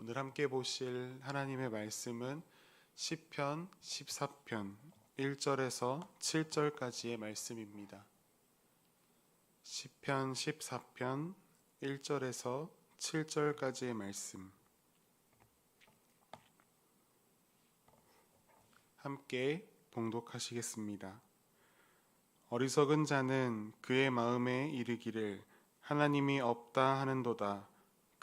오늘 함께 보실 하나님의 말씀은 시편 14편 1절에서 7절까지의 말씀입니다. 시편 14편 1절에서 7절까지의 말씀 함께 봉독하시겠습니다. 어리석은 자는 그의 마음에 이르기를 하나님이 없다 하는도다.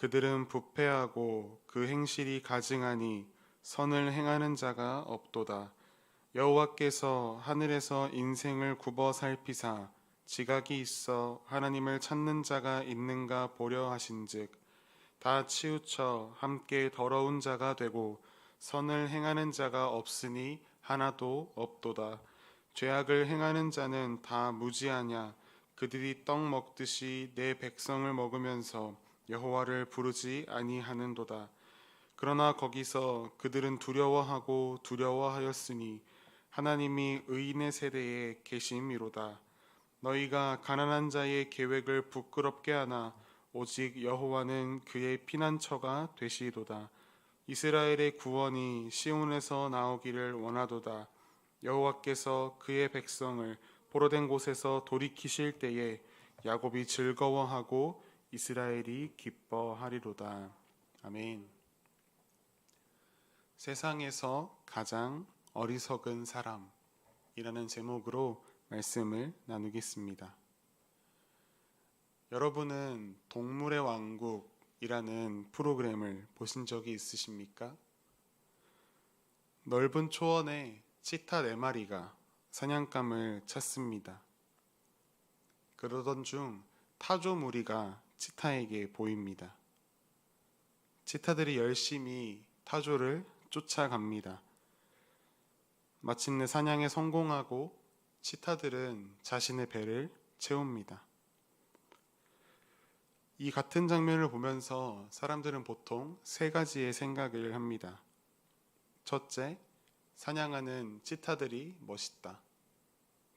그들은 부패하고 그 행실이 가증하니 선을 행하는 자가 없도다. 여호와께서 하늘에서 인생을 굽어 살피사 지각이 있어 하나님을 찾는 자가 있는가 보려 하신즉 다 치우쳐 함께 더러운 자가 되고 선을 행하는 자가 없으니 하나도 없도다. 죄악을 행하는 자는 다 무지하냐. 그들이 떡 먹듯이 내 백성을 먹으면서 여호와를 부르지 아니하는도다. 그러나 거기서 그들은 두려워하였으니 하나님이 의인의 세대에 계심이로다. 너희가 가난한 자의 계획을 부끄럽게 하나 오직 여호와는 그의 피난처가 되시도다. 이스라엘의 구원이 시온에서 나오기를 원하도다. 여호와께서 그의 백성을 포로된 곳에서 돌이키실 때에 야곱이 즐거워하고 이스라엘이 기뻐하리로다. 아멘. 세상에서 가장 어리석은 사람이라는 제목으로 말씀을 나누겠습니다. 여러분은 동물의 왕국이라는 프로그램을 보신 적이 있으십니까? 넓은 초원에 치타 4마리가 사냥감을 찾습니다. 그러던 중 타조 무리가 치타에게 보입니다. 치타들이 열심히 타조를 쫓아갑니다. 마침내 사냥에 성공하고 치타들은 자신의 배를 채웁니다. 이 같은 장면을 보면서 사람들은 보통 3가지의 생각을 합니다. 첫째, 사냥하는 치타들이 멋있다.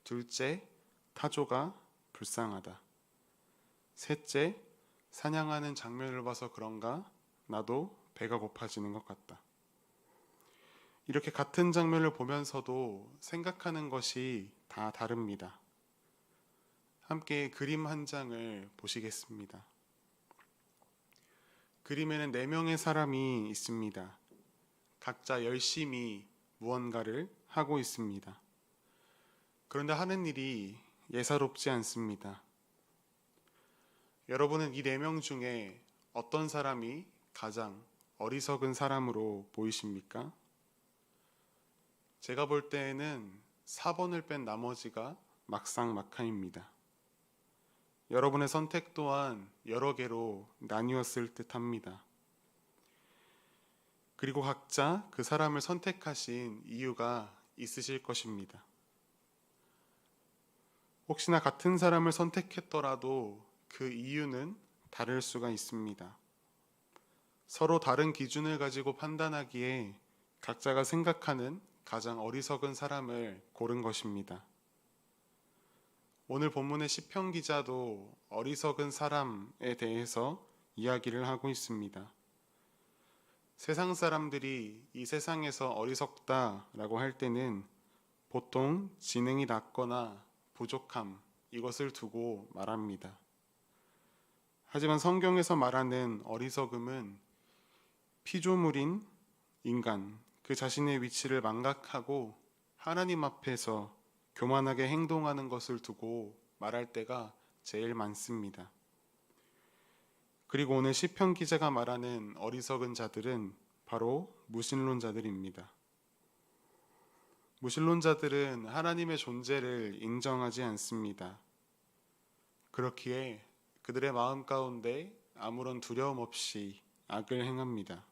둘째, 타조가 불쌍하다. 셋째, 사냥하는 장면을 봐서 그런가 나도 배가 고파지는 것 같다. 이렇게 같은 장면을 보면서도 생각하는 것이 다 다릅니다. 함께 그림 한 장을 보시겠습니다. 그림에는 4명의 사람이 있습니다. 각자 열심히 무언가를 하고 있습니다. 그런데 하는 일이 예사롭지 않습니다. 여러분은 이 4명 중에 어떤 사람이 가장 어리석은 사람으로 보이십니까? 제가 볼 때에는 4번을 뺀 나머지가 막상막하입니다. 여러분의 선택 또한 여러 개로 나뉘었을 듯합니다. 그리고 각자 그 사람을 선택하신 이유가 있으실 것입니다. 혹시나 같은 사람을 선택했더라도 그 이유는 다를 수가 있습니다. 서로 다른 기준을 가지고 판단하기에 각자가 생각하는 가장 어리석은 사람을 고른 것입니다. 오늘 본문의 시편 기자도 어리석은 사람에 대해서 이야기를 하고 있습니다. 세상 사람들이 이 세상에서 어리석다라고 할 때는 보통 지능이 낮거나 부족함, 이것을 두고 말합니다. 하지만 성경에서 말하는 어리석음은 피조물인 인간, 그 자신의 위치를 망각하고 하나님 앞에서 교만하게 행동하는 것을 두고 말할 때가 제일 많습니다. 그리고 오늘 시편 기자가 말하는 어리석은 자들은 바로 무신론자들입니다. 무신론자들은 하나님의 존재를 인정하지 않습니다. 그렇기에 그들의 마음 가운데 아무런 두려움 없이 악을 행합니다.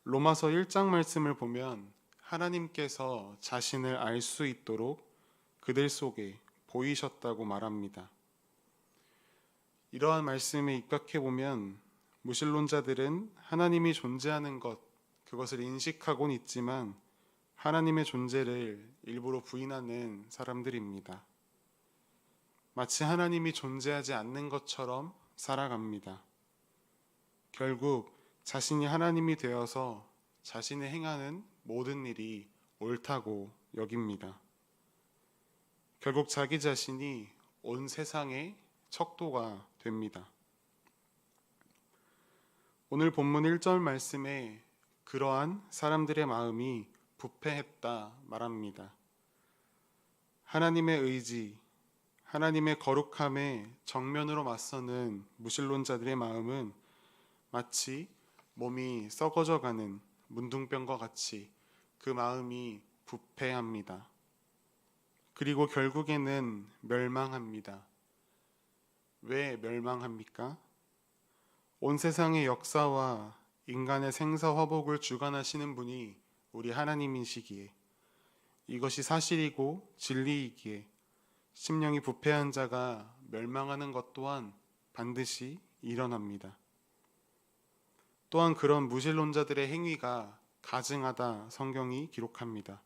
로마서 1장 말씀을 보면 하나님께서 자신을 알 수 있도록 그들 속에 보이셨다고 말합니다. 이러한 말씀에 입각해 보면 무신론자들은 하나님이 존재하는 것, 그것을 인식하고는 있지만 하나님의 존재를 일부러 부인하는 사람들입니다. 마치 하나님이 존재하지 않는 것처럼 살아갑니다. 결국 자신이 하나님이 되어서 자신이 행하는 모든 일이 옳다고 여깁니다. 결국 자기 자신이 온 세상의 척도가 됩니다. 오늘 본문 1절 말씀에 그러한 사람들의 마음이 부패했다 말합니다. 하나님의 의지, 하나님의 거룩함에 정면으로 맞서는 무신론자들의 마음은 마치 몸이 썩어져가는 문둥병과 같이 그 마음이 부패합니다. 그리고 결국에는 멸망합니다. 왜 멸망합니까? 온 세상의 역사와 인간의 생사화복을 주관하시는 분이 우리 하나님이시기에, 이것이 사실이고 진리이기에 심령이 부패한 자가 멸망하는 것 또한 반드시 일어납니다. 또한 그런 무신론자들의 행위가 가증하다 성경이 기록합니다.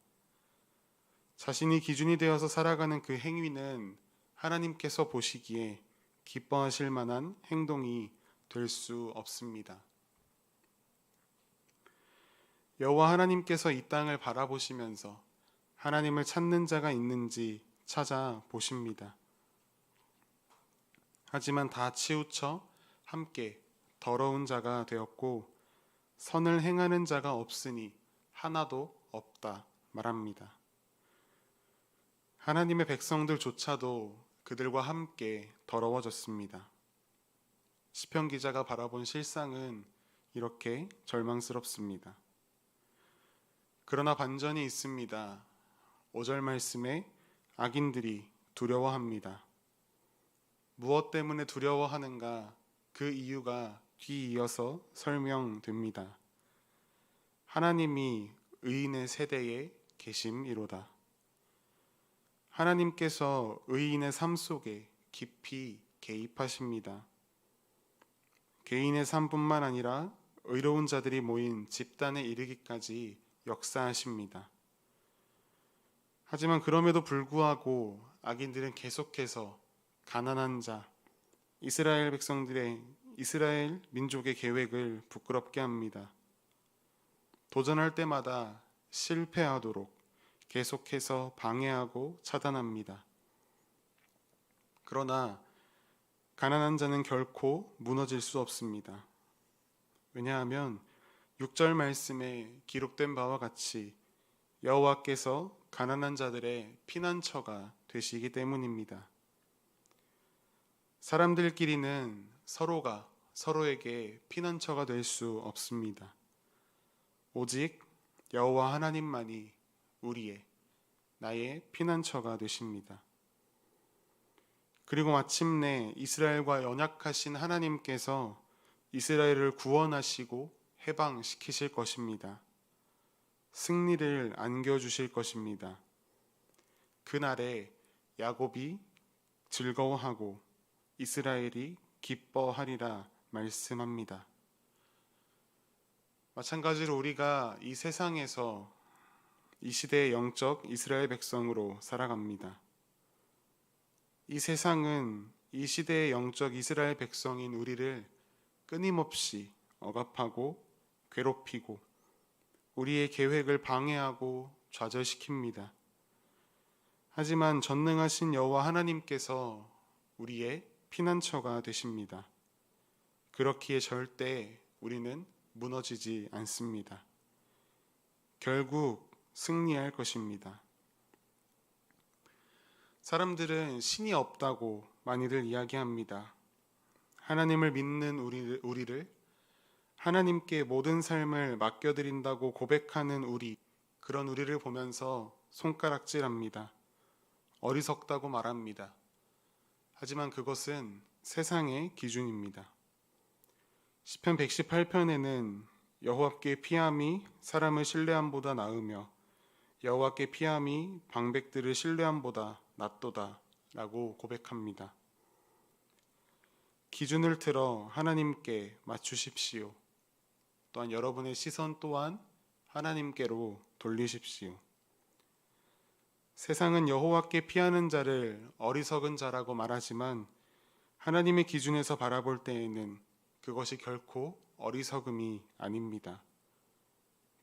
자신이 기준이 되어서 살아가는 그 행위는 하나님께서 보시기에 기뻐하실 만한 행동이 될 수 없습니다. 여호와 하나님께서 이 땅을 바라보시면서 하나님을 찾는 자가 있는지 찾아보십니다. 하지만 다 치우쳐 함께 더러운 자가 되었고 선을 행하는 자가 없으니 하나도 없다 말합니다. 하나님의 백성들조차도 그들과 함께 더러워졌습니다. 시편 기자가 바라본 실상은 이렇게 절망스럽습니다. 그러나 반전이 있습니다. 5절 말씀에 악인들이 두려워합니다. 무엇 때문에 두려워하는가? 그 이유가 뒤이어서 설명됩니다. 하나님이 의인의 세대에 계심이로다. 하나님께서 의인의 삶 속에 깊이 개입하십니다. 개인의 삶뿐만 아니라 의로운 자들이 모인 집단에 이르기까지 역사하십니다. 하지만 그럼에도 불구하고 악인들은 계속해서 가난한 자, 이스라엘 민족의 계획을 부끄럽게 합니다. 도전할 때마다 실패하도록 계속해서 방해하고 차단합니다. 그러나 가난한 자는 결코 무너질 수 없습니다. 왜냐하면 6절 말씀에 기록된 바와 같이 여호와께서 가난한 자들의 피난처가 되시기 때문입니다. 사람들끼리는 서로가 서로에게 피난처가 될 수 없습니다. 오직 여호와 하나님만이 나의 피난처가 되십니다. 그리고 마침내 이스라엘과 연약하신 하나님께서 이스라엘을 구원하시고 해방시키실 것입니다. 승리를 안겨주실 것입니다. 그날에 야곱이 즐거워하고 이스라엘이 기뻐하리라 말씀합니다. 마찬가지로 우리가 이 세상에서 이 시대의 영적 이스라엘 백성으로 살아갑니다. 이 세상은 이 시대의 영적 이스라엘 백성인 우리를 끊임없이 억압하고 괴롭히고 우리의 계획을 방해하고 좌절시킵니다. 하지만 전능하신 여호와 하나님께서 우리의 피난처가 되십니다. 그렇기에 절대 우리는 무너지지 않습니다. 결국 승리할 것입니다. 사람들은 신이 없다고 많이들 이야기합니다. 하나님을 믿는 우리를 하나님께 모든 삶을 맡겨드린다고 고백하는 그런 우리를 보면서 손가락질합니다. 어리석다고 말합니다. 하지만 그것은 세상의 기준입니다. 시편 118편에는 여호와께 피함이 사람을 신뢰함보다 나으며 여호와께 피함이 방백들을 신뢰함보다 낫도다 라고 고백합니다. 기준을 틀어 하나님께 맞추십시오. 또한 여러분의 시선 또한 하나님께로 돌리십시오. 세상은 여호와께 피하는 자를 어리석은 자라고 말하지만 하나님의 기준에서 바라볼 때에는 그것이 결코 어리석음이 아닙니다.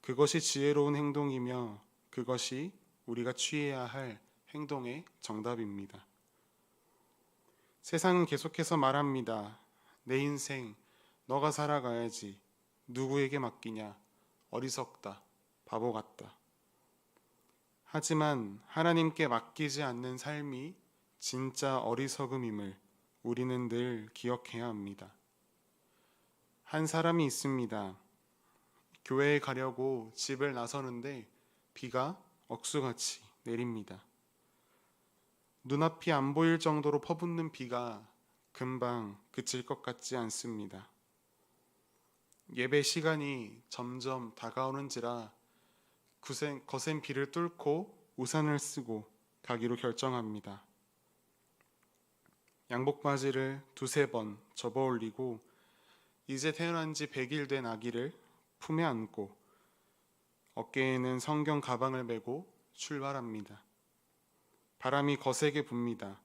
그것이 지혜로운 행동이며 그것이 우리가 취해야 할 행동의 정답입니다. 세상은 계속해서 말합니다. 내 인생 너가 살아가야지. 누구에게 맡기냐? 어리석다. 바보 같다. 하지만 하나님께 맡기지 않는 삶이 진짜 어리석음임을 우리는 늘 기억해야 합니다. 한 사람이 있습니다. 교회에 가려고 집을 나서는데 비가 억수같이 내립니다. 눈앞이 안 보일 정도로 퍼붓는 비가 금방 그칠 것 같지 않습니다. 예배 시간이 점점 다가오는지라 거센 비를 뚫고 우산을 쓰고 가기로 결정합니다. 양복 바지를 두세 번 접어 올리고 이제 태어난 지 100일 된 아기를 품에 안고 어깨에는 성경 가방을 메고 출발합니다. 바람이 거세게 붑니다.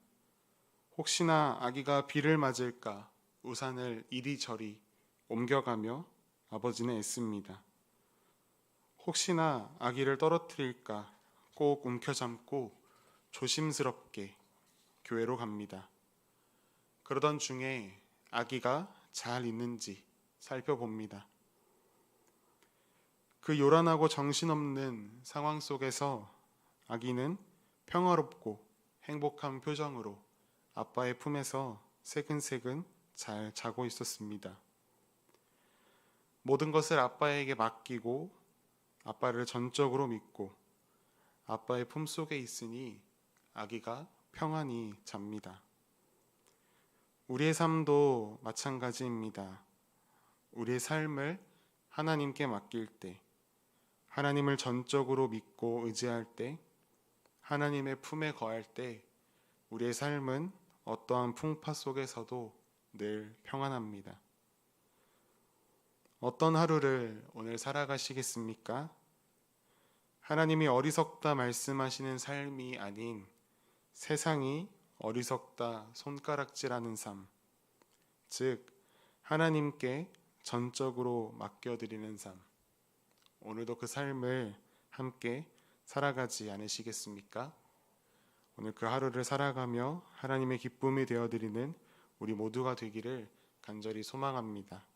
혹시나 아기가 비를 맞을까 우산을 이리저리 옮겨가며 아버지는 애씁니다. 혹시나 아기를 떨어뜨릴까 꼭 움켜잡고 조심스럽게 교회로 갑니다. 그러던 중에 아기가 잘 있는지 살펴봅니다. 그 요란하고 정신없는 상황 속에서 아기는 평화롭고 행복한 표정으로 아빠의 품에서 새근새근 잘 자고 있었습니다. 모든 것을 아빠에게 맡기고 아빠를 전적으로 믿고 아빠의 품속에 있으니 아기가 평안히 잡니다. 우리의 삶도 마찬가지입니다. 우리의 삶을 하나님께 맡길 때, 하나님을 전적으로 믿고 의지할 때, 하나님의 품에 거할 때 우리의 삶은 어떠한 풍파 속에서도 늘 평안합니다. 어떤 하루를 오늘 살아가시겠습니까? 하나님이 어리석다 말씀하시는 삶이 아닌 세상이 어리석다 손가락질하는 삶, 즉 하나님께 전적으로 맡겨드리는 삶, 오늘도 그 삶을 함께 살아가지 않으시겠습니까? 오늘 그 하루를 살아가며 하나님의 기쁨이 되어드리는 우리 모두가 되기를 간절히 소망합니다.